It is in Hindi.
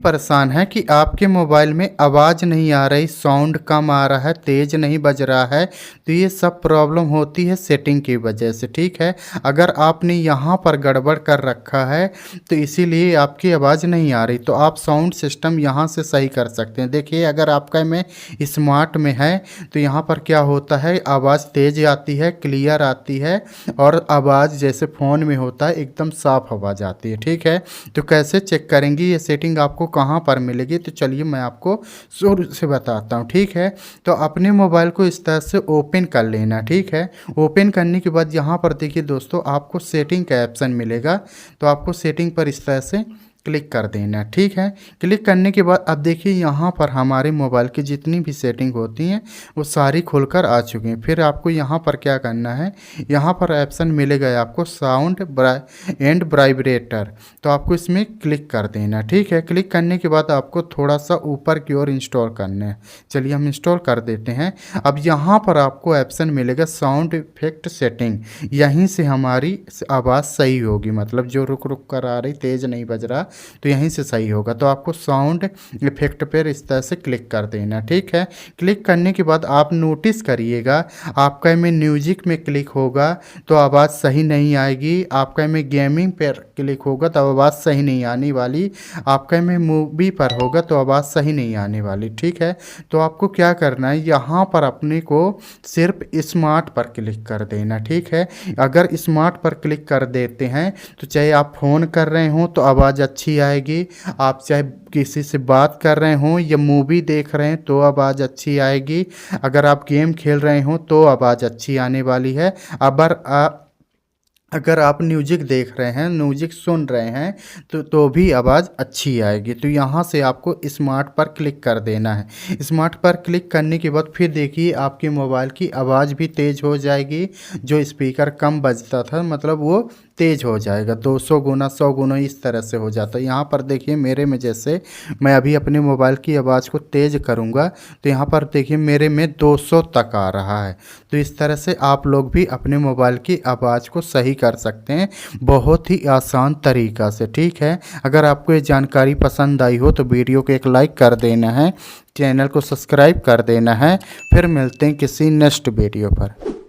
परेशान है कि आपके मोबाइल में आवाज़ नहीं आ रही, साउंड कम आ रहा है, तेज़ नहीं बज रहा है, तो ये सब प्रॉब्लम होती है सेटिंग की वजह से। ठीक है, अगर आपने यहाँ पर गड़बड़ कर रखा है तो इसीलिए आपकी आवाज़ नहीं आ रही, तो आप साउंड सिस्टम यहाँ से सही कर सकते हैं। देखिए, अगर आपका में स्मार्ट में है तो यहाँ पर क्या होता है, आवाज़ तेज़ आती है, क्लियर आती है, और आवाज़ जैसे फ़ोन में होता है एकदम साफ़ आवाज़ आती है। ठीक है, तो कैसे चेक करेंगे ये सेटिंग आपको कहाँ पर मिलेगी, तो चलिए मैं आपको शुरू से बताता हूँ। ठीक है, तो अपने मोबाइल को इस तरह से ओपन कर लेना। ठीक है, ओपन करने के बाद यहाँ पर देखिए दोस्तों, आपको सेटिंग का ऑप्शन मिलेगा, तो आपको सेटिंग पर इस तरह से क्लिक कर देना। ठीक है, क्लिक करने के बाद अब देखिए यहाँ पर हमारे मोबाइल की जितनी भी सेटिंग होती हैं वो सारी खुलकर आ चुकी हैं। फिर आपको यहाँ पर क्या करना है, यहाँ पर ऑप्शन मिलेगा आपको साउंड एंड वाइब्रेटर, तो आपको इसमें क्लिक कर देना। ठीक है, क्लिक करने के बाद आपको थोड़ा सा ऊपर की ओर इंस्टॉल करना है। चलिए हम इंस्टॉल कर देते हैं। अब यहाँ पर आपको ऑप्शन मिलेगा साउंड इफेक्ट सेटिंग, यहीं से हमारी आवाज़ सही होगी, मतलब जो रुक रुक कर आ रही, तेज़ नहीं बज रहा, तो यहीं से सही होगा। तो आपको साउंड इफेक्ट पर इस तरह से क्लिक कर देना। ठीक है, क्लिक करने के बाद आप नोटिस करिएगा आपका में म्यूजिक में क्लिक होगा तो आवाज़ सही नहीं आएगी, आपका में गेमिंग पर क्लिक होगा तो आवाज़ सही नहीं आने वाली, आपका में मूवी पर होगा तो आवाज़ सही नहीं आने वाली। ठीक है, तो आपको क्या करना है, यहाँ पर अपने को सिर्फ स्मार्ट पर क्लिक कर देना। ठीक है, अगर स्मार्ट पर क्लिक कर देते हैं तो चाहे आप फ़ोन कर रहे हो तो आवाज़ अच्छी आएगी, आप चाहे किसी से बात कर रहे हो या मूवी देख रहे हैं तो आवाज़ अच्छी आएगी, अगर आप गेम खेल रहे हो तो आवाज़ अच्छी आने वाली है, अगर आप म्यूजिक देख रहे हैं, म्यूजिक सुन रहे हैं तो भी आवाज़ अच्छी आएगी। तो यहाँ से आपको स्मार्ट पर क्लिक कर देना है। स्मार्ट पर क्लिक करने के बाद फिर देखिए आपके मोबाइल की आवाज़ भी तेज़ हो जाएगी, जो स्पीकर कम बजता था मतलब वो तेज़ हो जाएगा, 200 गुना 100 गुना इस तरह से हो जाता है। यहाँ पर देखिए मेरे में, जैसे मैं अभी अपने मोबाइल की आवाज़ को तेज़ करूँगा तो यहाँ पर देखिए मेरे में 200 तक आ रहा है। तो इस तरह से आप लोग भी अपने मोबाइल की आवाज़ को सही कर सकते हैं, बहुत ही आसान तरीक़ा से। ठीक है, अगर आपको ये जानकारी पसंद आई हो तो वीडियो को एक लाइक कर देना है, चैनल को सब्सक्राइब कर देना है। फिर मिलते हैं किसी नेक्स्ट वीडियो पर।